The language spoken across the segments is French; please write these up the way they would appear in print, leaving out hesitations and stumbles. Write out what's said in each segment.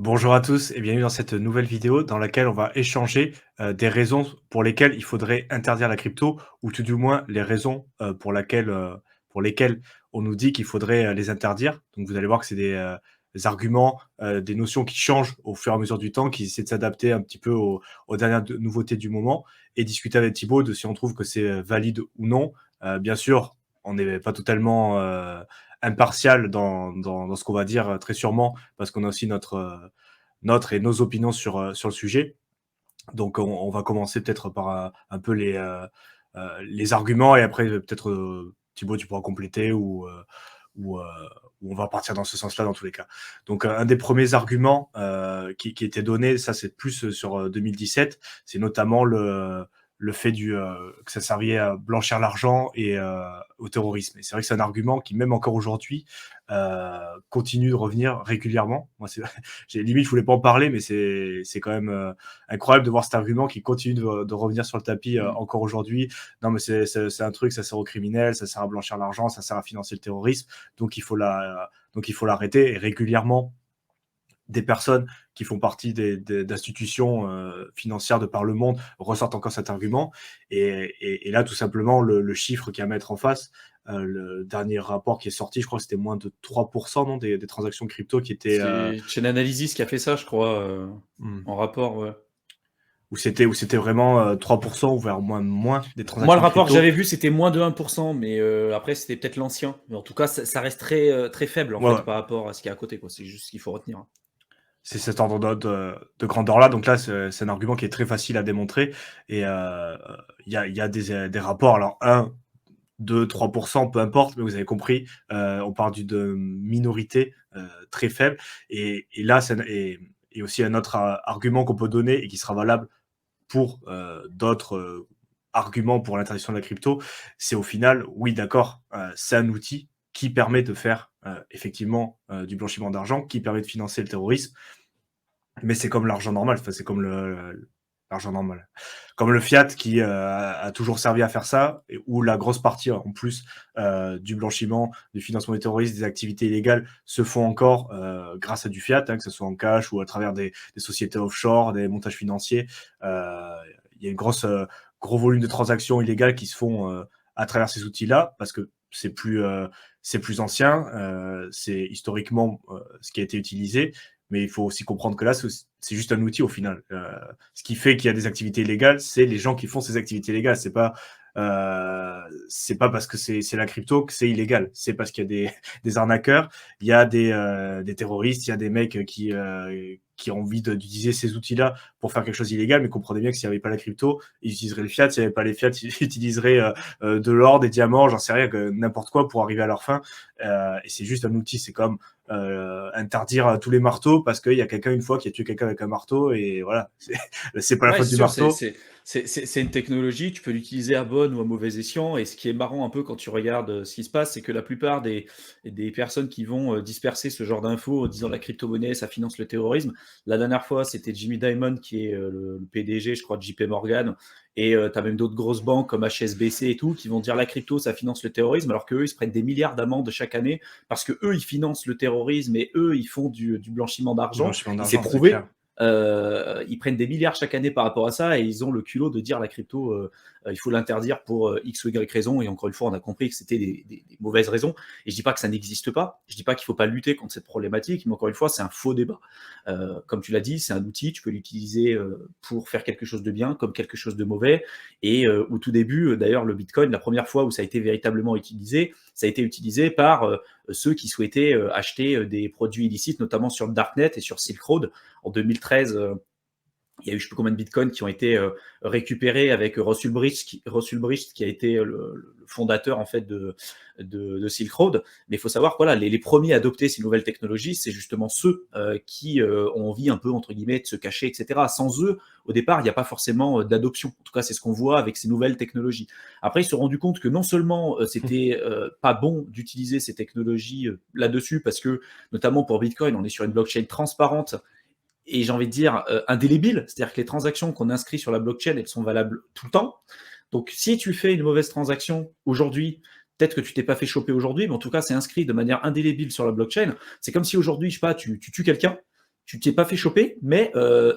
Bonjour à tous et bienvenue dans cette nouvelle vidéo dans laquelle on va échanger des raisons pour lesquelles il faudrait interdire la crypto ou tout du moins les raisons pour lesquelles on nous dit qu'il faudrait les interdire. Donc vous allez voir que c'est des arguments, des notions qui changent au fur et à mesure du temps, qui essaient de s'adapter un petit peu aux dernières nouveautés du moment et discuter avec Thibaut de si on trouve que c'est valide ou non. Bien sûr, on n'est pas totalement impartial dans ce qu'on va dire très sûrement parce qu'on a aussi notre et nos opinions sur le sujet. Donc on va commencer peut-être par un peu les arguments et après peut-être Thibaut tu pourras compléter ou, euh, ou on va partir dans ce sens-là dans tous les cas. Donc un des premiers arguments qui était donné, ça c'est plus sur 2017, c'est notamment le fait que ça servait à blanchir l'argent et au terrorisme. Et c'est vrai que c'est un argument qui, même encore aujourd'hui, continue de revenir régulièrement. Moi, limite, je voulais pas en parler, mais c'est quand même incroyable de voir cet argument qui continue de revenir sur le tapis Mmh. encore aujourd'hui. Non, mais c'est un truc, ça sert aux criminels, ça sert à blanchir l'argent, ça sert à financer le terrorisme, donc donc il faut l'arrêter. Et régulièrement, des personnes qui font partie d'institutions financières de par le monde ressortent encore cet argument. Et là, tout simplement, le chiffre qu'il y a à mettre en face, le dernier rapport qui est sorti, je crois que c'était moins de 3% non, des transactions crypto qui étaient... C'est Chainalysis qui a fait ça, je crois, Hmm. en rapport, ouais. Où c'était vraiment 3% ou vers moins des Moi, le transactions rapport que crypto. j'avais vu, c'était moins de 1%, mais après, c'était peut-être l'ancien. Mais en tout cas, ça reste très faible, en Ouais, fait, ouais. par rapport à ce qu'il y a à côté, quoi. C'est juste ce qu'il faut retenir. C'est cet ordre de grandeur-là. Donc là, c'est un argument qui est très facile à démontrer. Et il y a des rapports. Alors, 2-3%, peu importe, mais vous avez compris, on parle d'une minorité très faible. Et là, et aussi un autre argument qu'on peut donner et qui sera valable pour d'autres arguments pour l'interdiction de la crypto, c'est au final, oui, d'accord, c'est un outil qui permet de faire effectivement du blanchiment d'argent, qui permet de financer le terrorisme, mais c'est comme l'argent normal, enfin, c'est comme l'argent normal. Comme le fiat qui a toujours servi à faire ça, et où la grosse partie en plus du blanchiment, du financement des terroristes, des activités illégales se font encore grâce à du fiat, hein, que ce soit en cash ou à travers des sociétés offshore, des montages financiers. Il y a une gros volume de transactions illégales qui se font à travers ces outils-là, parce que c'est plus ancien, c'est historiquement ce qui a été utilisé, mais il faut aussi comprendre que là, c'est juste un outil au final. Ce qui fait qu'il y a des activités illégales, c'est les gens qui font ces activités illégales. C'est pas parce que c'est la crypto que c'est illégal. C'est parce qu'il y a des arnaqueurs, il y a des terroristes, il y a des mecs qui ont envie d'utiliser ces outils-là pour faire quelque chose d'illégal, mais comprenez bien que s'il n'y avait pas la crypto, ils utiliseraient le fiat. S'il n'y avait pas les fiat, ils utiliseraient de l'or, des diamants, j'en sais rien, n'importe quoi pour arriver à leur fin. Et c'est juste un outil. C'est comme interdire tous les marteaux parce qu'il y a quelqu'un une fois qui a tué quelqu'un avec un marteau et voilà, c'est pas la Ouais, faute c'est du sûr, marteau. c'est une technologie, tu peux l'utiliser à bon ou à mauvais escient. Et ce qui est marrant un peu quand tu regardes ce qui se passe, c'est que la plupart des personnes qui vont disperser ce genre d'infos en disant la crypto-monnaie, ça finance le terrorisme. La dernière fois, c'était Jimmy Dimon qui est le PDG, je crois, de JP Morgan. Et tu as même d'autres grosses banques comme HSBC et tout qui vont dire la crypto, ça finance le terrorisme, alors qu'eux, ils se prennent des milliards d'amendes chaque année parce que eux, ils financent le terrorisme et eux, ils font du blanchiment Du d'argent. blanchiment Et c'est d'argent, c'est prouvé. clair. Ils prennent des milliards chaque année par rapport à ça et ils ont le culot de dire la crypto, il faut l'interdire pour X ou Y raison. Et encore une fois, on a compris que c'était des mauvaises raisons. Et je dis pas que ça n'existe pas. Je dis pas qu'il faut pas lutter contre cette problématique, mais encore une fois, c'est un faux débat. Comme tu l'as dit, c'est un outil, tu peux l'utiliser pour faire quelque chose de bien comme quelque chose de mauvais. Et au tout début, d'ailleurs, le Bitcoin, la première fois où ça a été véritablement utilisé, ça a été utilisé par ceux qui souhaitaient acheter des produits illicites, notamment sur le Darknet et sur Silk Road. En 2013, il y a eu je ne sais plus combien de bitcoins qui ont été récupérés avec Russell Bricht qui a été le fondateur en fait de Silk Road. Mais il faut savoir que voilà, les premiers à adopter ces nouvelles technologies, c'est justement ceux qui ont envie un peu entre guillemets de se cacher, etc. Sans eux, au départ, il n'y a pas forcément d'adoption. En tout cas, c'est ce qu'on voit avec ces nouvelles technologies. Après, ils se sont rendus compte que non seulement c'était pas bon d'utiliser ces technologies là-dessus, parce que notamment pour Bitcoin, on est sur une blockchain transparente et j'ai envie de dire indélébile, c'est-à-dire que les transactions qu'on inscrit sur la blockchain, elles sont valables tout le temps. Donc si tu fais une mauvaise transaction aujourd'hui, peut-être que tu t'es pas fait choper aujourd'hui, mais en tout cas c'est inscrit de manière indélébile sur la blockchain. C'est comme si aujourd'hui, je sais pas, tu tues quelqu'un, tu t'es pas fait choper, mais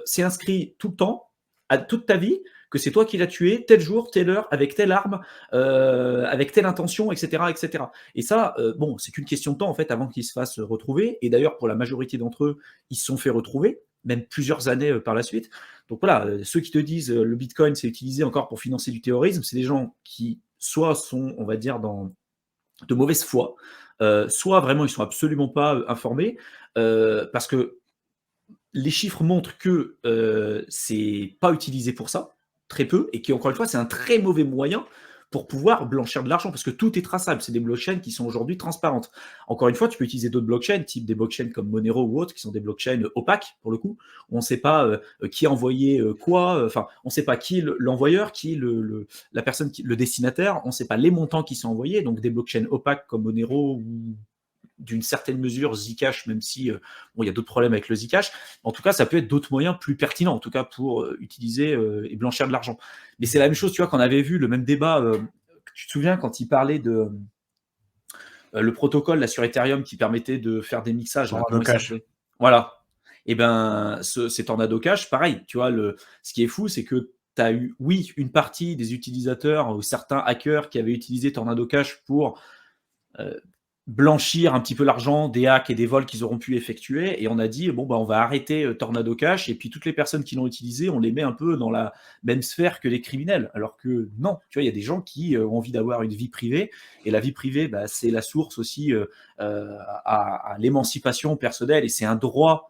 c'est inscrit tout le temps, à toute ta vie, que c'est toi qui l'as tué, tel jour, telle heure, avec telle arme, avec telle intention, etc., etc. Et ça, bon, c'est qu'une question de temps en fait avant qu'ils se fassent retrouver. Et d'ailleurs, pour la majorité d'entre eux, ils se sont fait retrouver, même plusieurs années par la suite. Donc voilà, ceux qui te disent le Bitcoin c'est utilisé encore pour financer du terrorisme, c'est des gens qui soit sont, on va dire, dans de mauvaise foi, soit vraiment ils sont absolument pas informés, parce que les chiffres montrent que c'est pas utilisé pour ça, très peu, et qu'encore une fois, c'est un très mauvais moyen pour pouvoir blanchir de l'argent, parce que tout est traçable. C'est des blockchains qui sont aujourd'hui transparentes. Encore une fois, tu peux utiliser d'autres blockchains, type des blockchains comme Monero ou autres, qui sont des blockchains opaques, pour le coup, où on ne sait pas qui a envoyé quoi, enfin, on ne sait pas qui est l'envoyeur, qui est la personne, le destinataire, on ne sait pas les montants qui sont envoyés, donc des blockchains opaques comme Monero ou d'une certaine mesure Zcash, même si bon, il y a d'autres problèmes avec le Zcash. En tout cas, ça peut être d'autres moyens plus pertinents, en tout cas pour utiliser et blanchir de l'argent. Mais c'est la même chose, tu vois, qu'on avait vu le même débat. Tu te souviens quand il parlait de le protocole là, sur Ethereum qui permettait de faire des mixages, là, comment il s'appelait ? Voilà. Et ben, c'est Tornado Cash, pareil. Tu vois, ce qui est fou, c'est que tu as eu, oui, une partie des utilisateurs ou certains hackers qui avaient utilisé Tornado Cash pour blanchir un petit peu l'argent des hacks et des vols qu'ils auront pu effectuer. Et on a dit, bon, bah, on va arrêter Tornado Cash. Et puis, toutes les personnes qui l'ont utilisé, on les met un peu dans la même sphère que les criminels. Alors que non, tu vois, il y a des gens qui ont envie d'avoir une vie privée. Et la vie privée, bah, c'est la source aussi à l'émancipation personnelle. Et c'est un droit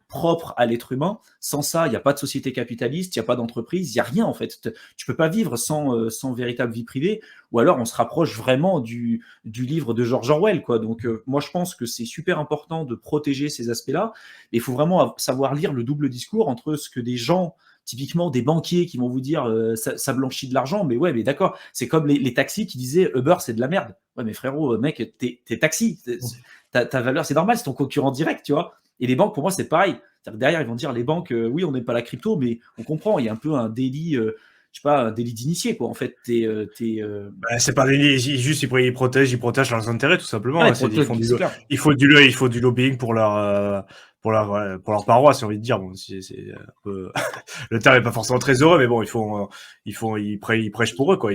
propre à l'être humain. Sans ça, il n'y a pas de société capitaliste, il n'y a pas d'entreprise, il n'y a rien en fait. Tu peux pas vivre sans véritable vie privée, ou alors on se rapproche vraiment du livre de George Orwell, quoi. Donc moi je pense que c'est super important de protéger ces aspects-là, mais il faut vraiment savoir lire le double discours entre ce que des gens, typiquement des banquiers qui vont vous dire ça blanchit de l'argent, mais ouais, mais d'accord, c'est comme les taxis qui disaient Uber c'est de la merde. Ouais, mais frérot, mec, t'es taxi, ta valeur c'est normal, c'est ton concurrent direct, tu vois. Et les banques, pour moi, c'est pareil. Derrière, ils vont dire les banques, oui, on n'aime pas la crypto, mais on comprend, il y a un peu un délit, je sais pas, un délit d'initié, quoi. En fait, c'est pas des juste ils protègent leurs intérêts tout simplement. Ouais, Il faut du lobbying pour leur paroisse, j'ai envie de dire. Bon, c'est un peu le terme est pas forcément très heureux, mais bon, ils prêchent pour eux, quoi.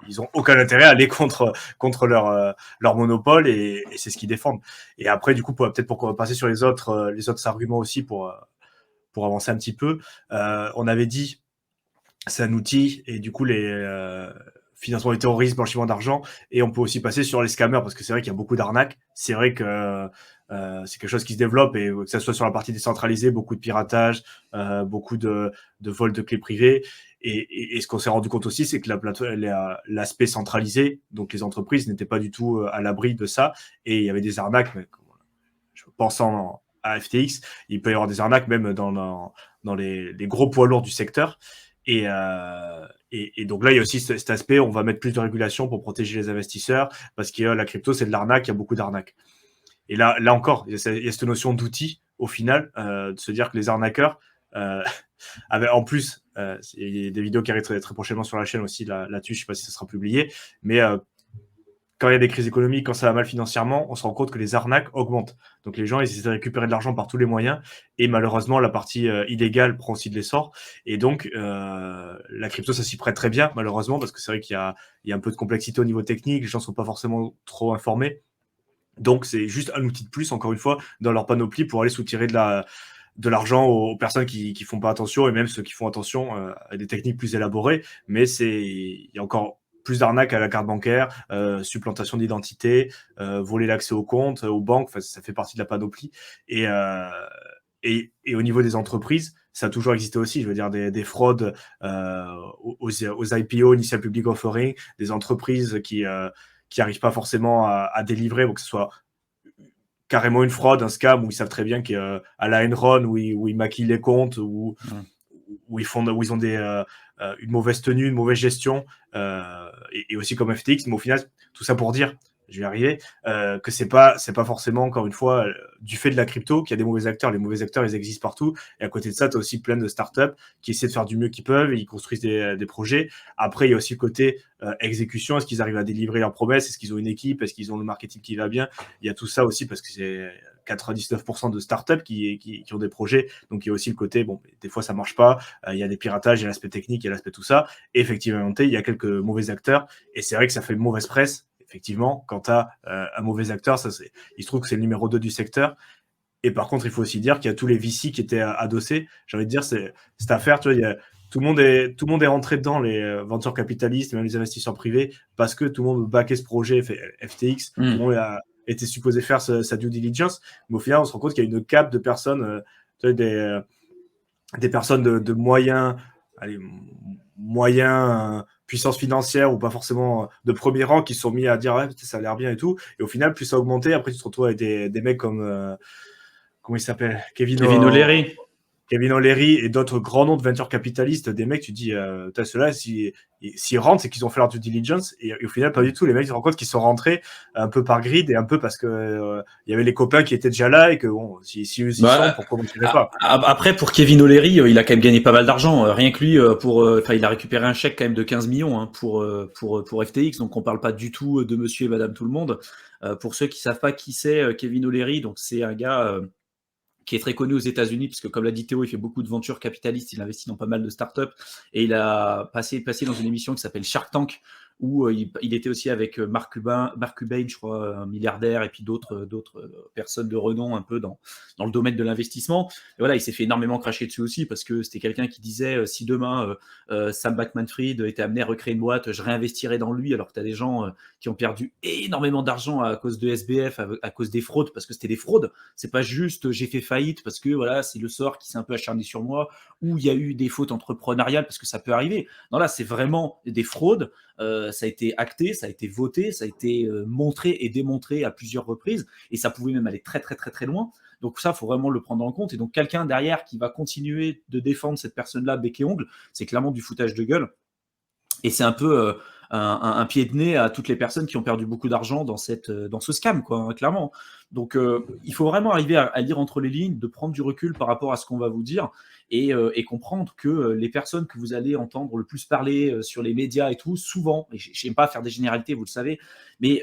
Ils ont aucun intérêt à aller contre leur monopole et c'est ce qu'ils défendent. Et après, du coup, peut-être pour passer sur les autres arguments aussi pour avancer un petit peu, on avait dit c'est un outil et du coup les financement du terrorisme, blanchiment d'argent, et on peut aussi passer sur les scammers parce que c'est vrai qu'il y a beaucoup d'arnaques. C'est vrai que c'est quelque chose qui se développe et que ça soit sur la partie décentralisée, beaucoup de piratage, beaucoup de vols de clés privées. Et ce qu'on s'est rendu compte aussi, c'est que l'aspect centralisé, donc les entreprises n'étaient pas du tout à l'abri de ça, et il y avait des arnaques. Mais, je pense à FTX, il peut y avoir des arnaques même dans les gros poids lourds du secteur. Et donc là, il y a aussi cet aspect, on va mettre plus de régulation pour protéger les investisseurs, parce que la crypto, c'est de l'arnaque, il y a beaucoup d'arnaques. Et là encore, il y a cette notion d'outil, au final, de se dire que les arnaqueurs, en plus, il y a des vidéos qui arrivent très, très prochainement sur la chaîne aussi là-dessus, je ne sais pas si ça sera publié, mais quand il y a des crises économiques, quand ça va mal financièrement, on se rend compte que les arnaques augmentent. Donc les gens, ils essaient de récupérer de l'argent par tous les moyens. Et malheureusement, la partie illégale prend aussi de l'essor. Et donc, la crypto, ça s'y prête très bien, malheureusement, parce que c'est vrai qu'il y a un peu de complexité au niveau technique. Les gens ne sont pas forcément trop informés. Donc, c'est juste un outil de plus, encore une fois, dans leur panoplie pour aller soutirer de l'argent aux personnes qui font pas attention, et même ceux qui font attention à des techniques plus élaborées. Mais il y a encore plus d'arnaques à la carte bancaire, supplantation d'identité, voler l'accès aux comptes, aux banques, ça fait partie de la panoplie. Et au niveau des entreprises, ça a toujours existé aussi. Je veux dire, des fraudes aux IPO, Initial Public Offering, des entreprises qui n'arrivent pas forcément à délivrer, ou que ce soit carrément une fraude, un scam, où ils savent très bien qu'à la Enron, où ils maquillent les comptes, où ils ont une mauvaise tenue, une mauvaise gestion, et aussi comme FTX. Mais au final, tout ça pour dire je vais y arriver, que c'est pas forcément, encore une fois, du fait de la crypto qu'il y a des mauvais acteurs. Les mauvais acteurs, ils existent partout. Et à côté de ça, tu as aussi plein de startups qui essaient de faire du mieux qu'ils peuvent et ils construisent des projets. Après, il y a aussi le côté exécution. Est-ce qu'ils arrivent à délivrer leurs promesses? Est-ce qu'ils ont une équipe? Est-ce qu'ils ont le marketing qui va bien? Il y a tout ça aussi parce que c'est 99% de startups qui ont des projets. Donc, il y a aussi le côté, bon, des fois, ça marche pas. Il y a des piratages, il y a l'aspect technique, il y a l'aspect tout ça. Et effectivement, il y a quelques mauvais acteurs. Et c'est vrai que ça fait une mauvaise presse. Effectivement, quand tu as un mauvais acteur, il se trouve que c'est le numéro 2 du secteur. Et par contre, il faut aussi dire qu'il y a tous les VC qui étaient adossés. J'ai envie de dire, cette affaire, tu vois, tout le monde est rentré dedans, les venture capitalistes, même les investisseurs privés, parce que tout le monde backait ce projet FTX. Tout le monde était supposé faire sa due diligence. Mais au final, on se rend compte qu'il y a une cape de personnes, tu vois, des personnes de moyens, puissance financière ou pas forcément de premier rang qui se sont mis à dire ouais, ça a l'air bien et tout. Et au final, plus ça a augmenté, après tu te retrouves avec des mecs comme comment il s'appelle, Kevin O'Leary. Kevin O'Leary et d'autres grands noms de venture capitalistes, des mecs, tu dis, ceux-là, s'ils rentrent, c'est qu'ils ont fait leur due diligence, et au final, pas du tout. Les mecs, ils se rendent compte qu'ils sont rentrés un peu par grid et un peu parce que il y avait les copains qui étaient déjà là et que bon, s'ils sont, pourquoi on ne tirait pas? Après, pour Kevin O'Leary, il a quand même gagné pas mal d'argent. Rien que lui, il a récupéré un chèque quand même de 15 millions hein, pour FTX, donc on parle pas du tout de monsieur et madame tout le monde. Pour ceux qui savent pas qui c'est, Kevin O'Leary, donc c'est un gars qui est très connu aux États-Unis, puisque comme l'a dit Théo, il fait beaucoup de ventures capitalistes, il investit dans pas mal de startups, et il a passé dans une émission qui s'appelle Shark Tank, où il était aussi avec Mark Cuban, je crois, un milliardaire, et puis d'autres personnes de renom un peu dans le domaine de l'investissement. Et voilà, il s'est fait énormément cracher dessus aussi, parce que c'était quelqu'un qui disait, si demain Sam Bankman-Fried était amené à recréer une boîte, je réinvestirais dans lui, alors que tu as des gens qui ont perdu énormément d'argent à cause de SBF, à cause des fraudes, parce que c'était des fraudes. C'est pas juste j'ai fait faillite parce que voilà, c'est le sort qui s'est un peu acharné sur moi, ou il y a eu des fautes entrepreneuriales, parce que ça peut arriver. Non, là, c'est vraiment des fraudes. Ça a été acté, ça a été voté, ça a été montré et démontré à plusieurs reprises, et ça pouvait même aller très très très très loin. Donc ça, il faut vraiment le prendre en compte. Et donc quelqu'un derrière qui va continuer de défendre cette personne-là bec et ongle, c'est clairement du foutage de gueule. Et c'est un peu un pied de nez à toutes les personnes qui ont perdu beaucoup d'argent dans ce scam, quoi, hein, clairement. Donc, il faut vraiment arriver à lire entre les lignes, de prendre du recul par rapport à ce qu'on va vous dire, et comprendre que les personnes que vous allez entendre le plus parler sur les médias et tout, souvent, et j'aime pas faire des généralités, vous le savez, mais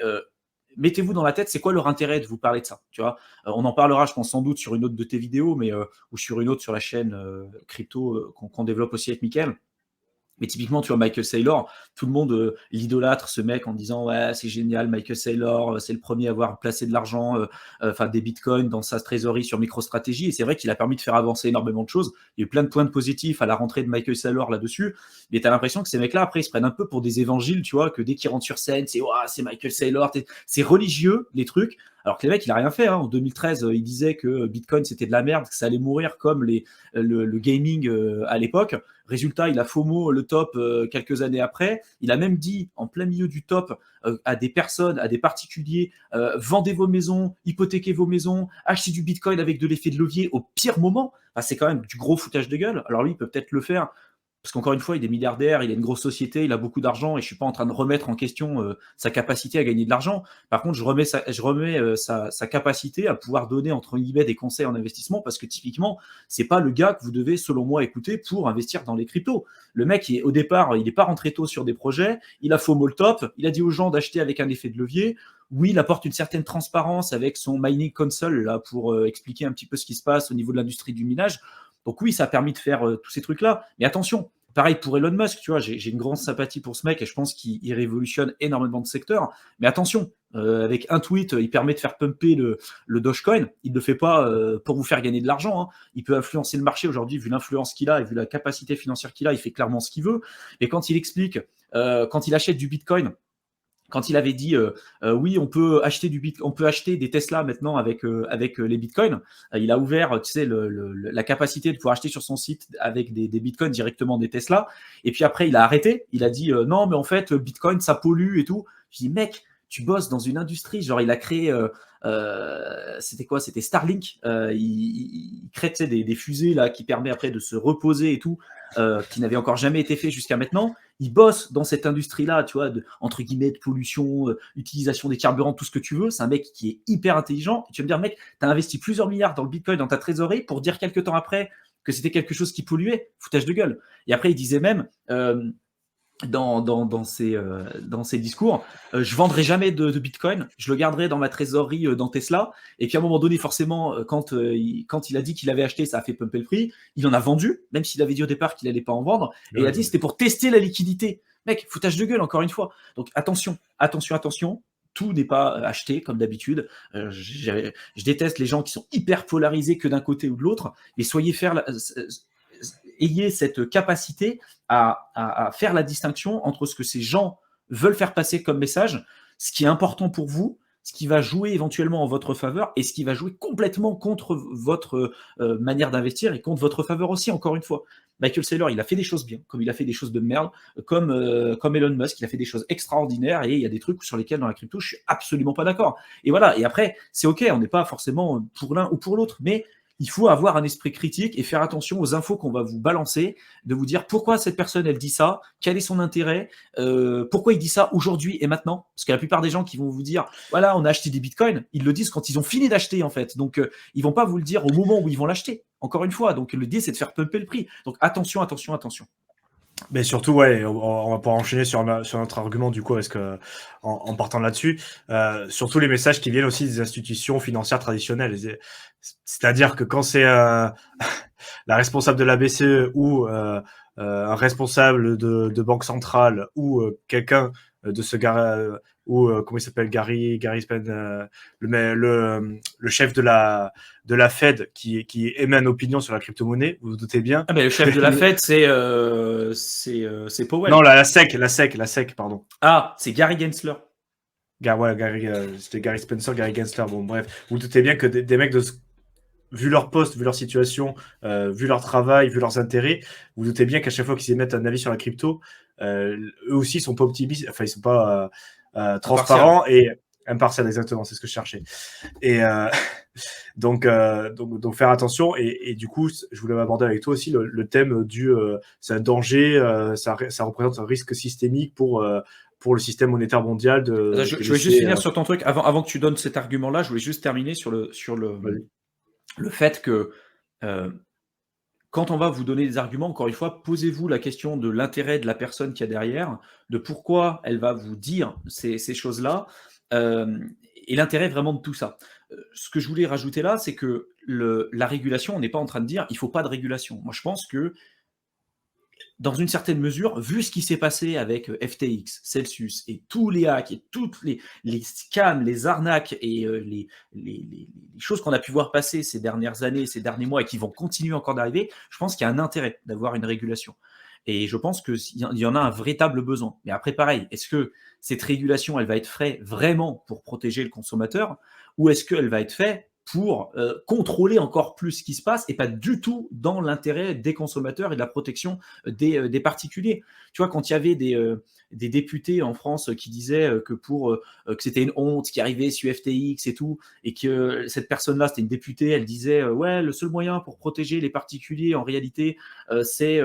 mettez-vous dans la tête, c'est quoi leur intérêt de vous parler de ça, tu vois. On en parlera, je pense, sans doute sur une autre de tes vidéos, ou sur une autre sur la chaîne crypto qu'on développe aussi avec Mickaël. Mais typiquement, tu vois, Michael Saylor, tout le monde l'idolâtre, ce mec, en disant ouais, c'est génial, Michael Saylor, c'est le premier à avoir placé de l'argent, des bitcoins dans sa trésorerie sur MicroStrategy. Et c'est vrai qu'il a permis de faire avancer énormément de choses. Il y a eu plein de points positifs à la rentrée de Michael Saylor là-dessus. Mais tu as l'impression que ces mecs-là, après, ils se prennent un peu pour des évangiles, tu vois, que dès qu'ils rentrent sur scène, c'est Michael Saylor. C'est religieux, les trucs. Alors que les mecs, il a rien fait. Hein. En 2013, il disait que Bitcoin, c'était de la merde, que ça allait mourir comme le gaming à l'époque. Résultat, il a FOMO le top quelques années après. Il a même dit, en plein milieu du top, à des personnes, à des particuliers, vendez vos maisons, hypothéquez vos maisons, achetez du Bitcoin avec de l'effet de levier au pire moment. Enfin, c'est quand même du gros foutage de gueule. Alors lui, il peut peut-être le faire, parce qu'encore une fois, il est milliardaire, il a une grosse société, il a beaucoup d'argent, et je suis pas en train de remettre en question sa capacité à gagner de l'argent. Par contre, je remets sa capacité à pouvoir donner entre guillemets des conseils en investissement, parce que typiquement, c'est pas le gars que vous devez, selon moi, écouter pour investir dans les cryptos. Le mec, au départ, il n'est pas rentré tôt sur des projets, il a FOMO le top, il a dit aux gens d'acheter avec un effet de levier. Oui, il apporte une certaine transparence avec son mining console là pour expliquer un petit peu ce qui se passe au niveau de l'industrie du minage. Donc oui, ça a permis de faire tous ces trucs-là. Mais attention, pareil pour Elon Musk, tu vois, j'ai une grande sympathie pour ce mec et je pense qu'il révolutionne énormément de secteurs. Mais attention, avec un tweet, il permet de faire pumper le Dogecoin. Il ne le fait pas pour vous faire gagner de l'argent. Hein. Il peut influencer le marché aujourd'hui, vu l'influence qu'il a et vu la capacité financière qu'il a, il fait clairement ce qu'il veut. Et quand il explique, quand il achète du Bitcoin, quand il avait dit oui, on peut acheter des Tesla maintenant avec les bitcoins, il a ouvert, tu sais, la capacité de pouvoir acheter sur son site avec des bitcoins directement des Tesla. Et puis après, il a arrêté. Il a dit non, mais en fait, le bitcoin ça pollue et tout. Je dis mec, tu bosses dans une industrie, genre il a créé, c'était quoi? C'était Starlink. Il crée des fusées là, qui permet après de se reposer et tout, qui n'avait encore jamais été fait jusqu'à maintenant. Il bosse dans cette industrie-là, tu vois, entre guillemets, de pollution, utilisation des carburants, tout ce que tu veux. C'est un mec qui est hyper intelligent. Et tu vas me dire, mec, tu as investi plusieurs milliards dans le Bitcoin, dans ta trésorerie, pour dire quelques temps après que c'était quelque chose qui polluait. Foutage de gueule. Et après, il disait même, dans ses discours, je vendrai jamais de Bitcoin, je le garderai dans ma trésorerie dans Tesla. Et puis à un moment donné, forcément, quand il a dit qu'il avait acheté, ça a fait pumper le prix. Il en a vendu, même s'il avait dit au départ qu'il n'allait pas en vendre. Et il a dit c'était pour tester la liquidité. Mec, foutage de gueule, encore une fois. Donc attention. Tout n'est pas acheté comme d'habitude. Je déteste les gens qui sont hyper polarisés que d'un côté ou de l'autre. Mais ayez cette capacité à faire la distinction entre ce que ces gens veulent faire passer comme message, ce qui est important pour vous, ce qui va jouer éventuellement en votre faveur et ce qui va jouer complètement contre votre manière d'investir et contre votre faveur aussi, encore une fois. Michael Saylor, il a fait des choses bien, comme il a fait des choses de merde, comme Elon Musk, il a fait des choses extraordinaires et il y a des trucs sur lesquels dans la crypto, je suis absolument pas d'accord. Et voilà, et après, c'est ok, on n'est pas forcément pour l'un ou pour l'autre, mais il faut avoir un esprit critique et faire attention aux infos qu'on va vous balancer, de vous dire pourquoi cette personne, elle dit ça, quel est son intérêt, pourquoi il dit ça aujourd'hui et maintenant. Parce que la plupart des gens qui vont vous dire, voilà, on a acheté des bitcoins, ils le disent quand ils ont fini d'acheter, en fait. Donc, ils vont pas vous le dire au moment où ils vont l'acheter, encore une fois. Donc, l'idée, c'est de faire pumper le prix. Donc, attention. Mais surtout, ouais, on va pouvoir enchaîner sur notre argument du coup, parce que en partant là-dessus, surtout les messages qui viennent aussi des institutions financières traditionnelles. C'est-à-dire que quand c'est la responsable de la BCE ou un responsable de banque centrale ou quelqu'un de ce gars ou comment il s'appelle, Gary Spen, le chef de la Fed qui émet une opinion sur la crypto-monnaie, vous vous doutez bien. Ah, mais le chef de la Fed, c'est Powell. Non, la SEC, pardon. Ah, c'est Gary Gensler. C'était Gary Spencer, Gary Gensler. Bon, bref, vous doutez bien que des mecs vu leur poste, vu leur situation, vu leur travail, vu leurs intérêts, vous doutez bien qu'à chaque fois qu'ils émettent un avis sur la crypto, eux aussi ils sont pas optimistes, enfin ils sont pas transparents et impartials, exactement, c'est ce que je cherchais. Et donc faire attention et du coup, je voulais aborder avec toi aussi le thème c'est un danger, ça représente un risque systémique pour le système monétaire mondial. Je vais juste finir sur ton truc avant que tu donnes cet argument-là. Je voulais juste terminer sur le fait que quand on va vous donner des arguments, encore une fois, posez-vous la question de l'intérêt de la personne qu'il y a derrière, de pourquoi elle va vous dire ces choses-là, et l'intérêt vraiment de tout ça. Ce que je voulais rajouter là, c'est que la régulation, on n'est pas en train de dire il ne faut pas de régulation. Moi, je pense que dans une certaine mesure, vu ce qui s'est passé avec FTX, Celsius et tous les hacks et toutes les scams, les arnaques et les choses qu'on a pu voir passer ces dernières années, ces derniers mois et qui vont continuer encore d'arriver, je pense qu'il y a un intérêt d'avoir une régulation. Et je pense qu'il y en a un véritable besoin. Mais après, pareil, est-ce que cette régulation, elle va être faite vraiment pour protéger le consommateur ou est-ce qu'elle va être faite pour contrôler encore plus ce qui se passe et pas du tout dans l'intérêt des consommateurs et de la protection des particuliers. Tu vois, quand il y avait des députés en France qui disaient que c'était une honte ce qui arrivait sur FTX et tout, et que cette personne-là, c'était une députée, elle disait ouais, le seul moyen pour protéger les particuliers, en réalité, c'est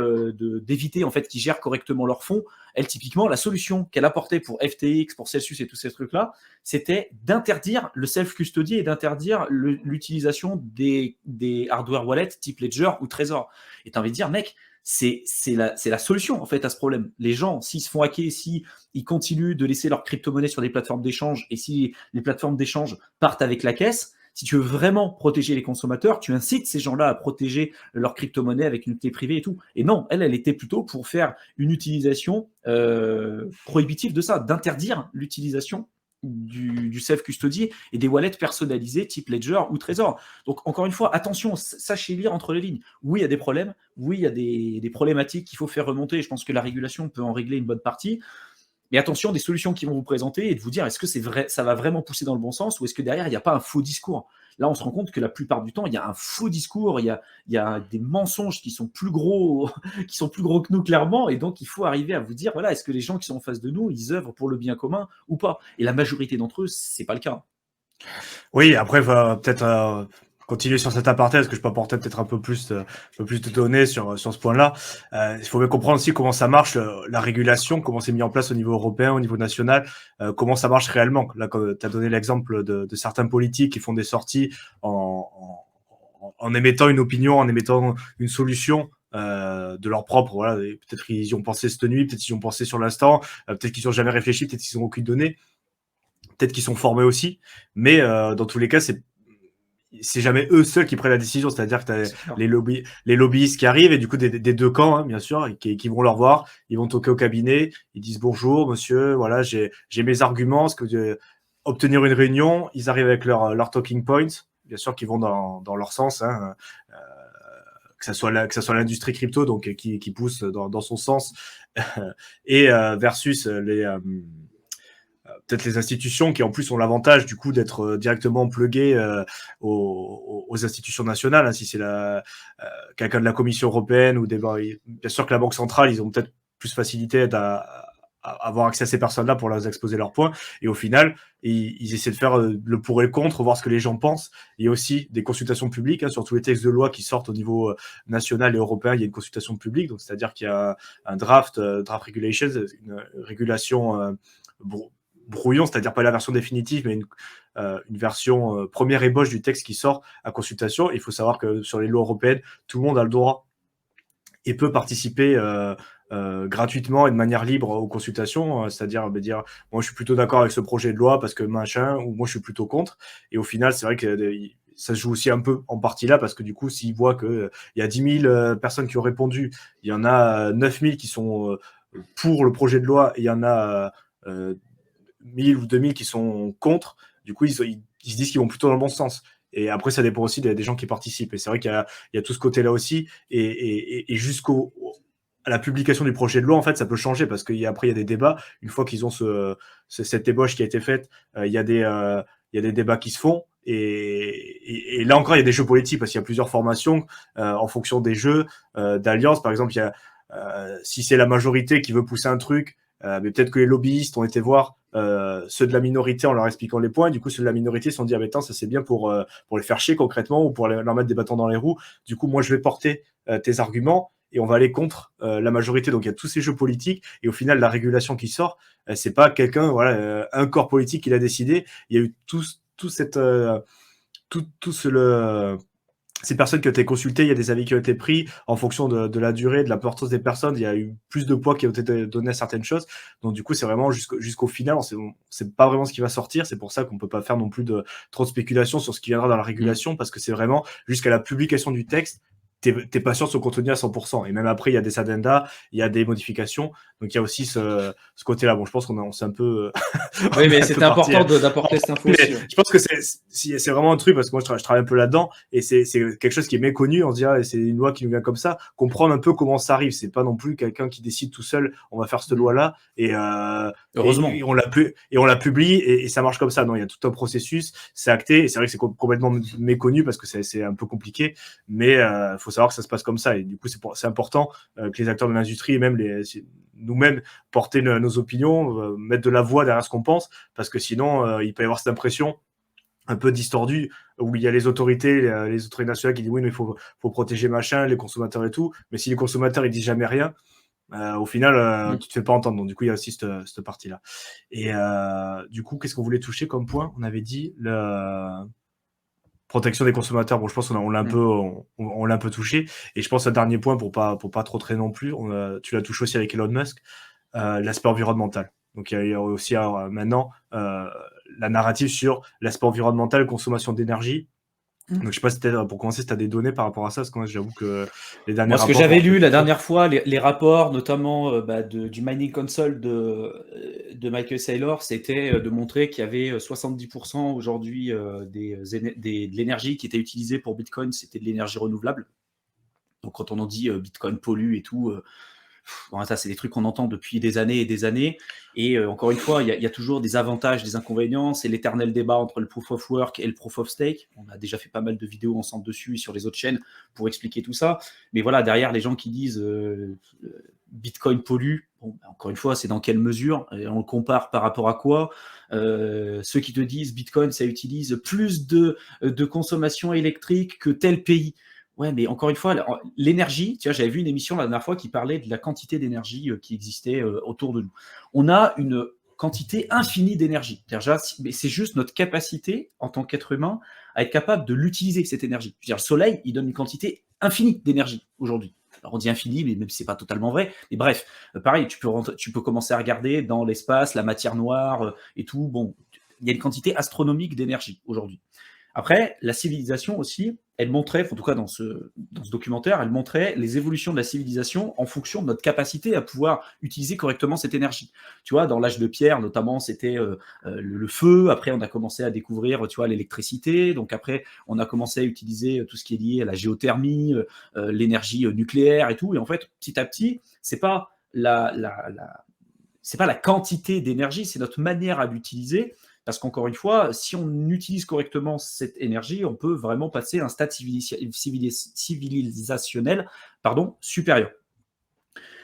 d'éviter en fait qu'ils gèrent correctement leurs fonds. Elle, typiquement, la solution qu'elle apportait pour FTX, pour Celsius et tous ces trucs-là, c'était d'interdire le self-custody et d'interdire l'utilisation des hardware wallets type Ledger ou Trezor. Et tu as envie de dire, mec, c'est la solution en fait à ce problème. Les gens, s'ils se font hacker, s'ils continuent de laisser leur crypto-monnaie sur des plateformes d'échange et si les plateformes d'échange partent avec la caisse, si tu veux vraiment protéger les consommateurs, tu incites ces gens-là à protéger leur crypto-monnaie avec une clé privée et tout. Et non, elle était plutôt pour faire une utilisation prohibitive de ça, d'interdire l'utilisation du self-custody et des wallets personnalisés type Ledger ou Trezor. Donc, encore une fois, attention, sachez lire entre les lignes. Oui, il y a des problèmes. Oui, il y a des problématiques qu'il faut faire remonter. Je pense que la régulation peut en régler une bonne partie. Mais attention des solutions qui vont vous présenter et de vous dire est-ce que c'est vrai, ça va vraiment pousser dans le bon sens ou est-ce que derrière il n'y a pas un faux discours. Là, on se rend compte que la plupart du temps, il y a un faux discours, il y a des mensonges qui sont plus gros, qui sont plus gros que nous, clairement. Et donc, il faut arriver à vous dire, voilà, est-ce que les gens qui sont en face de nous, ils œuvrent pour le bien commun ou pas? Et la majorité d'entre eux, c'est pas le cas. Oui, après, il va peut-être continuer sur cet aparté, parce que je peux apporter peut-être un peu plus de données sur ce point-là. Il faut bien comprendre aussi comment ça marche, la régulation, comment c'est mis en place au niveau européen, au niveau national, comment ça marche réellement. Là, tu as donné l'exemple de certains politiques qui font des sorties en émettant une opinion, en émettant une solution de leur propre, voilà, peut-être qu'ils y ont pensé cette nuit, peut-être qu'ils y ont pensé sur l'instant, peut-être qu'ils n'ont jamais réfléchi, peut-être qu'ils n'ont aucune donnée, peut-être qu'ils sont formés aussi, mais dans tous les cas, c'est jamais eux seuls qui prennent la décision, c'est-à-dire que tu as les lobbyistes qui arrivent, et du coup des deux camps, hein, bien sûr, qui vont leur voir, ils vont toquer au cabinet, ils disent bonjour monsieur, voilà, j'ai mes arguments, ce que obtenir une réunion, ils arrivent avec leur talking points, bien sûr, qui vont dans leur sens, hein, que ça soit l'industrie crypto, donc qui pousse dans son sens, et versus peut-être les institutions qui en plus ont l'avantage du coup d'être directement pluguées aux institutions nationales, hein, si c'est quelqu'un de la Commission européenne ou bien sûr que la Banque centrale, ils ont peut-être plus facilité à avoir accès à ces personnes-là pour leur exposer leurs points, et au final ils essaient de faire le pour et le contre, voir ce que les gens pensent. Il y a aussi des consultations publiques, hein, sur tous les textes de loi qui sortent au niveau national et européen, il y a une consultation publique, donc c'est-à-dire qu'il y a un draft regulations, une régulation brouillon, c'est-à-dire pas la version définitive, mais une version première ébauche du texte qui sort à consultation. Il faut savoir que sur les lois européennes, tout le monde a le droit et peut participer gratuitement et de manière libre aux consultations, c'est-à-dire dire moi je suis plutôt d'accord avec ce projet de loi parce que machin, ou moi je suis plutôt contre. Et au final, c'est vrai que ça se joue aussi un peu en partie là, parce que du coup, s'ils voient qu'il y a 10 000 personnes qui ont répondu, il y en a 9 000 qui sont pour le projet de loi, et il y en a 1000 ou 2000 qui sont contre, du coup, ils se disent qu'ils vont plutôt dans le bon sens. Et après, ça dépend aussi des gens qui participent. Et c'est vrai qu'il y a tout ce côté-là aussi. Et à la publication du projet de loi, en fait, ça peut changer, parce qu'après, il y a des débats. Une fois qu'ils ont cette ébauche qui a été faite, il y a des débats qui se font. Et là encore, il y a des jeux politiques, parce qu'il y a plusieurs formations en fonction des jeux d'alliance. Par exemple, si c'est la majorité qui veut pousser un truc, mais peut-être que les lobbyistes ont été voir ceux de la minorité en leur expliquant les points. Du coup, ceux de la minorité se sont dit, ah, mais attends, ça c'est bien pour les faire chier concrètement, ou pour leur mettre des bâtons dans les roues. Du coup, moi, je vais porter tes arguments et on va aller contre la majorité. Donc, il y a tous ces jeux politiques, et au final, la régulation qui sort, c'est pas quelqu'un, voilà, un corps politique qui l'a décidé. Il y a eu tout ces personnes qui ont été consultées, il y a des avis qui ont été pris en fonction de la durée, de l'importance des personnes. Il y a eu plus de poids qui ont été donnés à certaines choses. Donc du coup, c'est vraiment jusqu'au final, on sait pas vraiment ce qui va sortir. C'est pour ça qu'on peut pas faire non plus trop de spéculation sur ce qui viendra dans la régulation, parce que c'est vraiment jusqu'à la publication du texte. T'es pas sûr de son contenu à 100%. Et même après, il y a des addendas, il y a des modifications. Donc il y a aussi ce côté-là. Bon, je pense on s'est un peu. Oui, mais c'était important d'apporter cette info aussi. Je pense que c'est vraiment un truc, parce que moi je travaille un peu là-dedans, et c'est quelque chose qui est méconnu. On se dit, ah, c'est une loi qui nous vient comme ça. Comprendre un peu comment ça arrive. C'est pas non plus quelqu'un qui décide tout seul, on va faire cette loi-là, heureusement. Et on la publie, et ça marche comme ça. Non, il y a tout un processus, c'est acté, et c'est vrai que c'est complètement méconnu, parce que c'est un peu compliqué, mais faut savoir que ça se passe comme ça. Et du coup, c'est important que les acteurs de l'industrie, et même nous-mêmes, porter nos opinions, mettre de la voix derrière ce qu'on pense, parce que sinon, il peut y avoir cette impression un peu distordue, où il y a les autorités nationales qui disent oui, mais il faut protéger machin, les consommateurs et tout, mais si les consommateurs ils disent jamais rien, au final, tu te fais pas entendre. Donc du coup, il y a aussi cette partie-là. Et du coup, qu'est-ce qu'on voulait toucher comme point? On avait dit protection des consommateurs. Bon, je pense qu'on l'a un peu touché. Et je pense un dernier point, pour pas trop traîner non plus, tu l'as touché aussi avec Elon Musk, l'aspect environnemental. Donc il y a aussi maintenant la narrative sur l'aspect environnemental, consommation d'énergie. Donc je sais pas si pour commencer, si tu as des données par rapport à ça, parce que moi j'avoue que les derniers Moi, ce que rapports j'avais lu la dernière fois, les rapports, notamment du Mining Console de Michael Saylor, c'était de montrer qu'il y avait 70% aujourd'hui de l'énergie qui était utilisée pour Bitcoin, c'était de l'énergie renouvelable. Donc quand on en dit Bitcoin pollue et tout, Bon, ça, c'est des trucs qu'on entend depuis des années et des années. Et encore une fois, il y a toujours des avantages, des inconvénients. C'est l'éternel débat entre le proof of work et le proof of stake. On a déjà fait pas mal de vidéos ensemble dessus et sur les autres chaînes pour expliquer tout ça. Mais voilà, derrière, les gens qui disent Bitcoin pollue, bon, encore une fois, c'est dans quelle mesure? Et on le compare par rapport à quoi? Ceux qui te disent Bitcoin, ça utilise plus de consommation électrique que tel pays. Ouais, mais encore une fois, l'énergie, tu vois, j'avais vu une émission la dernière fois qui parlait de la quantité d'énergie qui existait autour de nous. On a une quantité infinie d'énergie. Mais c'est juste notre capacité en tant qu'être humain à être capable de l'utiliser, cette énergie. Je veux dire, le soleil, il donne une quantité infinie d'énergie aujourd'hui. Alors on dit infini, mais même si c'est pas totalement vrai. Mais bref, pareil, tu peux commencer à regarder dans l'espace, la matière noire et tout. Bon, il y a une quantité astronomique d'énergie aujourd'hui. Après, la civilisation aussi, elle montrait, en tout cas dans ce documentaire, elle montrait les évolutions de la civilisation en fonction de notre capacité à pouvoir utiliser correctement cette énergie. Tu vois, dans l'âge de pierre, notamment, c'était le feu. Après, on a commencé à découvrir, tu vois, l'électricité. Donc après, on a commencé à utiliser tout ce qui est lié à la géothermie, l'énergie nucléaire et tout. Et en fait, petit à petit, c'est pas c'est pas la quantité d'énergie, c'est notre manière à l'utiliser. Parce qu'encore une fois, si on utilise correctement cette énergie, on peut vraiment passer à un stade civilisationnel supérieur.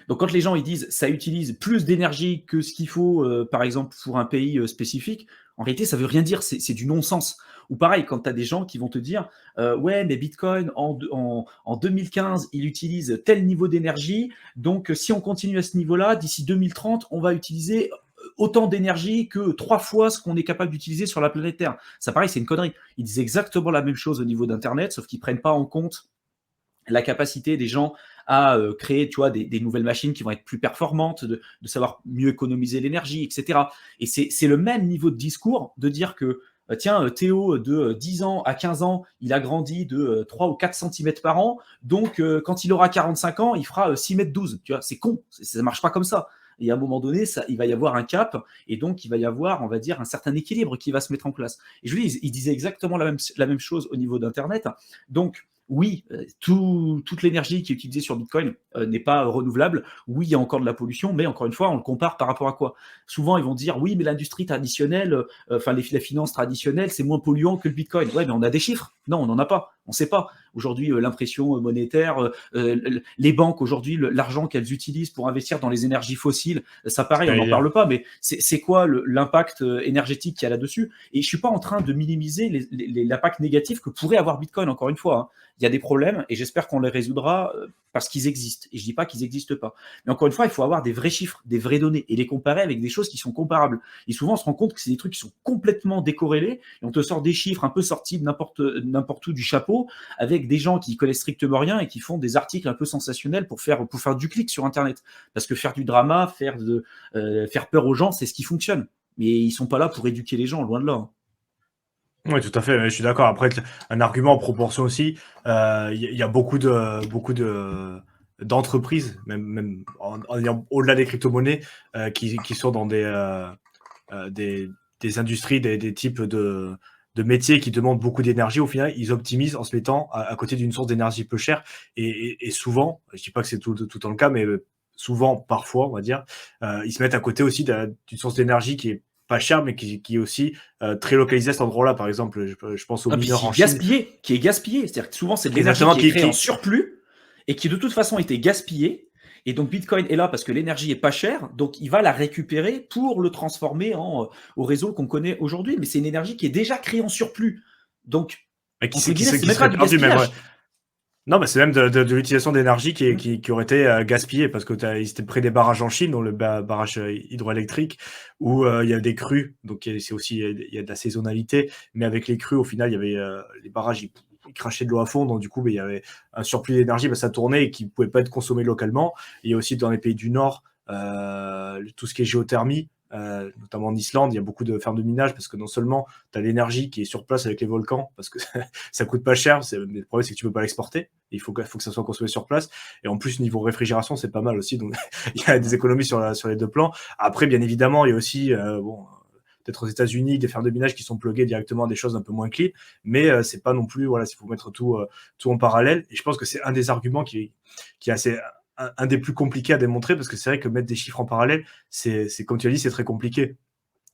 Donc quand les gens ils disent ça utilise plus d'énergie que ce qu'il faut, par exemple, pour un pays spécifique, en réalité, ça ne veut rien dire, c'est du non-sens. Ou pareil, quand tu as des gens qui vont te dire ouais, mais Bitcoin, en 2015, il utilise tel niveau d'énergie, donc si on continue à ce niveau-là, d'ici 2030, on va utiliser autant d'énergie que 3 fois ce qu'on est capable d'utiliser sur la planète Terre. Ça, pareil, c'est une connerie. Ils disent exactement la même chose au niveau d'Internet, sauf qu'ils ne prennent pas en compte la capacité des gens à créer, tu vois, des nouvelles machines qui vont être plus performantes, de savoir mieux économiser l'énergie, etc. Et c'est le même niveau de discours de dire que tiens, Théo, de 10 ans à 15 ans, il a grandi de 3 ou 4 cm par an, donc quand il aura 45 ans, il fera 6 mètres 12. Tu vois, c'est con, ça ne marche pas comme ça. Et à un moment donné, il va y avoir un cap, et donc il va y avoir, on va dire, un certain équilibre qui va se mettre en place. Et je vous dis, il disait exactement la même chose au niveau d'Internet. Donc, oui, toute l'énergie qui est utilisée sur Bitcoin n'est pas renouvelable. Oui, il y a encore de la pollution, mais encore une fois, on le compare par rapport à quoi? Souvent, ils vont dire oui, mais l'industrie traditionnelle, la finance traditionnelle, c'est moins polluant que le Bitcoin. Ouais, mais on a des chiffres. Non, on n'en a pas. On ne sait pas. Aujourd'hui, l'impression monétaire, les banques, aujourd'hui, l'argent qu'elles utilisent pour investir dans les énergies fossiles, ça pareil, on n'en parle pas, mais c'est quoi l'impact énergétique qu'il y a là-dessus? Et je ne suis pas en train de minimiser l'impact négatif que pourrait avoir Bitcoin, encore une fois. Hein. Il y a des problèmes et j'espère qu'on les résoudra parce qu'ils existent. Et je ne dis pas qu'ils n'existent pas. Mais encore une fois, il faut avoir des vrais chiffres, des vraies données et les comparer avec des choses qui sont comparables. Et souvent, on se rend compte que c'est des trucs qui sont complètement décorrélés et on te sort des chiffres un peu sortis de n'importe où du chapeau avec des gens qui connaissent strictement rien et qui font des articles un peu sensationnels pour faire du clic sur Internet. Parce que faire du drama, faire peur aux gens, c'est ce qui fonctionne. Mais ils ne sont pas là pour éduquer les gens, loin de là. Hein. Oui, tout à fait, je suis d'accord. Après, un argument en proportion aussi, il y a beaucoup d'entreprises, même en ayant au-delà des crypto-monnaies, qui sont dans des industries, des types de métiers qui demandent beaucoup d'énergie. Au final, ils optimisent en se mettant à côté d'une source d'énergie peu chère. Et souvent, je dis pas que c'est tout le temps le cas, mais souvent, parfois, on va dire, ils se mettent à côté aussi d'une source d'énergie qui est pas cher, mais qui est aussi très localisé à cet endroit-là. Par exemple, je pense aux mineurs en Chine. Qui est gaspillé. C'est-à-dire que souvent, c'est de l'énergie qui est créée en surplus et qui de toute façon était gaspillée. Et donc, Bitcoin est là parce que l'énergie est pas chère. Donc, il va la récupérer pour le transformer au réseau qu'on connaît aujourd'hui. Mais c'est une énergie qui est déjà créée en surplus. Donc, qui serait perdue même. Ouais. Non, mais c'est même de l'utilisation d'énergie qui aurait été gaspillée parce que ils étaient près des barrages en Chine, dont le barrage hydroélectrique, où il y a des crues, donc c'est aussi il y a de la saisonnalité, mais avec les crues, au final, il y avait les barrages, ils crachaient de l'eau à fond, donc du coup, il y avait un surplus d'énergie, ça tournait et qui ne pouvait pas être consommé localement. Il y a aussi dans les pays du Nord tout ce qui est géothermie. Notamment en Islande, il y a beaucoup de fermes de minage parce que non seulement tu as l'énergie qui est sur place avec les volcans parce que ça coûte pas cher, mais le problème c'est que tu peux pas l'exporter, il faut que ça soit consommé sur place, et en plus niveau réfrigération c'est pas mal aussi, donc il y a des économies sur les deux plans. Après bien évidemment il y a aussi peut-être aux États-Unis des fermes de minage qui sont pluguées directement à des choses un peu moins clean, mais c'est pas non plus, voilà, il faut mettre tout en parallèle, et je pense que c'est un des arguments qui est assez un des plus compliqués à démontrer parce que c'est vrai que mettre des chiffres en parallèle, c'est comme tu as dit, c'est très compliqué.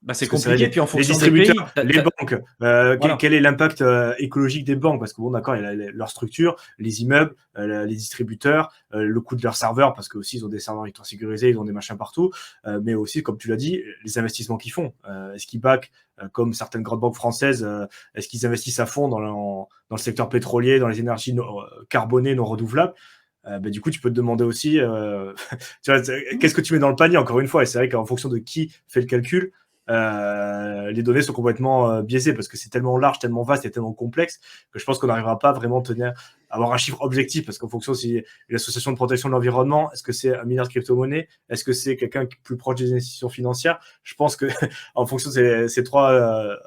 Bah, c'est Parce que c'est vrai, compliqué, puis en les fonction des distributeurs, pays, les banques, voilà. quel est l'impact écologique des banques? Parce que bon, d'accord, il y a leur structure, les immeubles, les distributeurs, le coût de leurs serveurs, parce que aussi ils ont des serveurs électroniques sécurisés, ils ont des machins partout, mais aussi, comme tu l'as dit, les investissements qu'ils font. Est-ce qu'ils backent, comme certaines grandes banques françaises, est-ce qu'ils investissent à fond dans le secteur pétrolier, dans les énergies carbonées non renouvelables? Ben, du coup, tu peux te demander aussi, tu vois, qu'est-ce que tu mets dans le panier, encore une fois. Et c'est vrai qu'en fonction de qui fait le calcul, les données sont complètement biaisées parce que c'est tellement large, tellement vaste et tellement complexe que je pense qu'on n'arrivera pas vraiment à avoir un chiffre objectif parce qu'en fonction si l'association de protection de l'environnement, est-ce que c'est un milliard de crypto-monnaies, est-ce que c'est quelqu'un plus proche des institutions financières, je pense que en fonction de ces trois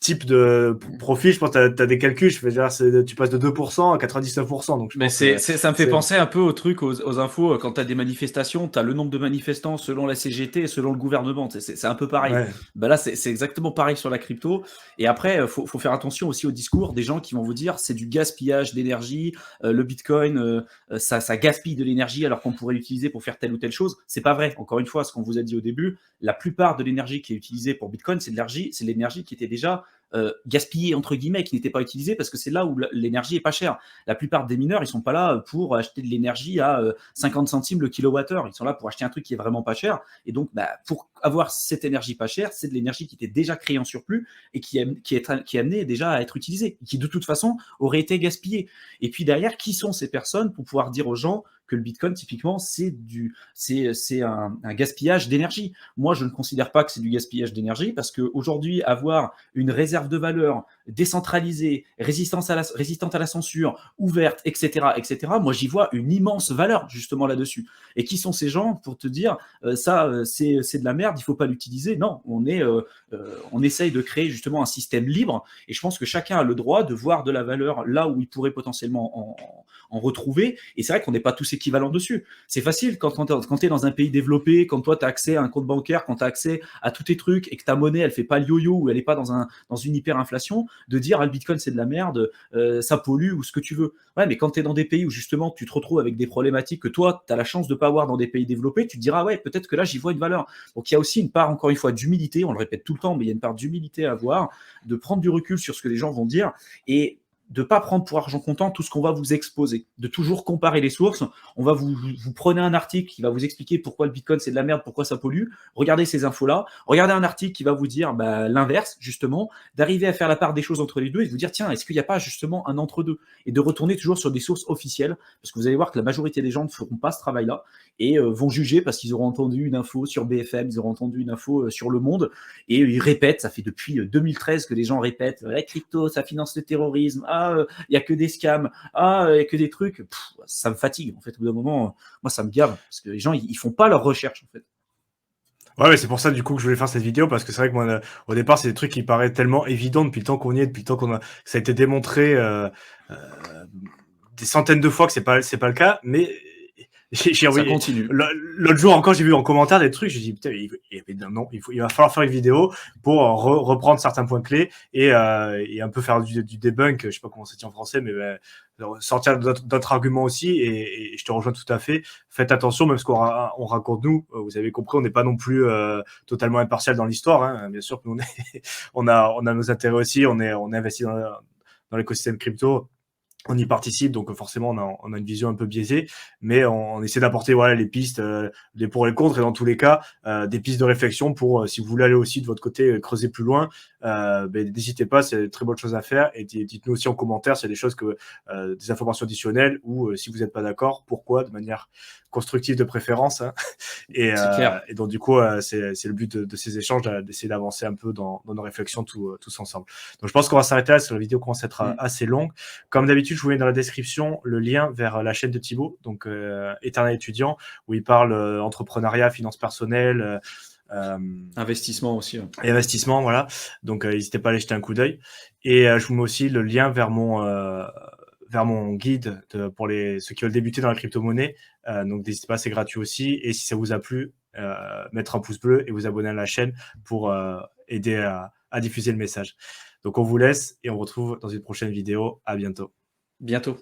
types de profil, je pense que tu as des calculs, je veux dire, tu passes de 2% à 99%, donc je Mais pense que ça me fait penser un peu au truc, aux infos, quand tu as des manifestations, tu as le nombre de manifestants selon la CGT et selon le gouvernement. C'est un peu pareil. ouais. Ben là, c'est exactement pareil sur la crypto. Et après, faut faire attention aussi au discours des gens qui vont vous dire c'est du gaspillage d'énergie, le bitcoin, ça gaspille de l'énergie alors qu'on pourrait l'utiliser pour faire telle ou telle chose. C'est pas vrai. Encore une fois, ce qu'on vous a dit au début, la plupart de l'énergie qui est utilisée pour bitcoin, c'est de l'énergie qui était déjà gaspillée, entre guillemets, qui n'était pas utilisée parce que c'est là où l'énergie est pas chère. La plupart des mineurs, ils sont pas là pour acheter de l'énergie à 50 centimes le kilowattheure. Ils sont là pour acheter un truc qui est vraiment pas cher. Et donc, bah, pour avoir cette énergie pas chère, c'est de l'énergie qui était déjà créée en surplus et qui est amenée déjà à être utilisée, qui de toute façon aurait été gaspillée. Et puis derrière, qui sont ces personnes pour pouvoir dire aux gens que le Bitcoin, typiquement, c'est un gaspillage d'énergie. Moi, je ne considère pas que c'est du gaspillage d'énergie parce qu'aujourd'hui, avoir une réserve de valeur décentralisée, résistante à la censure, ouverte, etc., moi, j'y vois une immense valeur justement là-dessus. Et qui sont ces gens pour te dire c'est de la merde, il faut pas l'utiliser? Non, on essaye de créer justement un système libre et je pense que chacun a le droit de voir de la valeur là où il pourrait potentiellement en retrouver. Et c'est vrai qu'on n'est pas tous équivalents dessus. C'est facile quand tu es dans un pays développé, quand toi tu as accès à un compte bancaire, quand tu as accès à tous tes trucs et que ta monnaie elle fait pas le yo-yo ou elle n'est pas dans une hyperinflation, de dire ah, le bitcoin c'est de la merde, ça pollue ou ce que tu veux. Ouais, mais quand tu es dans des pays où justement tu te retrouves avec des problématiques que toi tu as la chance de pas avoir dans des pays développés, tu te diras ouais, peut-être que là j'y vois une valeur. Donc il y a aussi une part, encore une fois, d'humilité, on le répète tout le temps, mais il y a une part d'humilité à avoir, de prendre du recul sur ce que les gens vont dire et de ne pas prendre pour argent comptant tout ce qu'on va vous exposer, de toujours comparer les sources. On va vous prenez un article qui va vous expliquer pourquoi le Bitcoin c'est de la merde, pourquoi ça pollue. Regardez ces infos-là. Regardez un article qui va vous dire l'inverse, justement, d'arriver à faire la part des choses entre les deux et de vous dire tiens, est-ce qu'il n'y a pas justement un entre-deux? Et de retourner toujours sur des sources officielles, parce que vous allez voir que la majorité des gens ne feront pas ce travail-là et vont juger parce qu'ils auront entendu une info sur BFM, ils auront entendu une info sur Le Monde et ils répètent, ça fait depuis 2013 que les gens répètent la crypto, ça finance le terrorisme, il y a que des scams, il y a que des trucs. Ça me fatigue en fait. Au bout d'un moment, moi ça me gave parce que les gens ils font pas leur recherche en fait. Ouais, mais c'est pour ça du coup que je voulais faire cette vidéo parce que c'est vrai que moi, au départ, c'est des trucs qui paraissent tellement évidents depuis le temps qu'on y est, depuis le temps ça a été démontré euh, des centaines de fois que c'est pas le cas, mais j'ai Ça envoyé continue. l'autre jour encore, j'ai vu en commentaire des trucs, j'ai dit putain, non, il va falloir faire une vidéo pour reprendre certains points clés et un peu faire du debunk, je sais pas comment ça dit en français, mais sortir d'autres arguments aussi et je te rejoins tout à fait. Faites attention, même ce qu'on on raconte nous, vous avez compris, on n'est pas non plus totalement impartial dans l'histoire, hein. Bien sûr que nous on a nos intérêts aussi, on est investi dans l'écosystème crypto, on y participe, donc forcément on a une vision un peu biaisée, mais on essaie d'apporter voilà les pistes, les pour et les contre, et dans tous les cas des pistes de réflexion pour si vous voulez aller aussi de votre côté creuser plus loin, n'hésitez pas, c'est une très bonne chose à faire et dites-nous aussi en commentaire s'il y a des choses des informations additionnelles ou si vous n'êtes pas d'accord, pourquoi, de manière constructive de préférence, hein. C'est clair. Et donc du coup c'est le but de ces échanges, d'essayer d'avancer un peu dans nos réflexions tous ensemble. Donc je pense qu'on va s'arrêter là, parce que la vidéo commence à être assez longue. Comme d'habitude, je vous mets dans la description le lien vers la chaîne de Thibaut, donc Éternel étudiant, où il parle entrepreneuriat, finances personnelles, Investissement aussi. et investissement, voilà. Donc n'hésitez pas à aller jeter un coup d'œil. Et je vous mets aussi le lien vers mon guide pour ceux qui veulent débuter dans la crypto-monnaie. Donc n'hésitez pas, c'est gratuit aussi. Et si ça vous a plu, mettre un pouce bleu et vous abonner à la chaîne pour aider à diffuser le message. Donc on vous laisse et on vous retrouve dans une prochaine vidéo. À bientôt. Bientôt.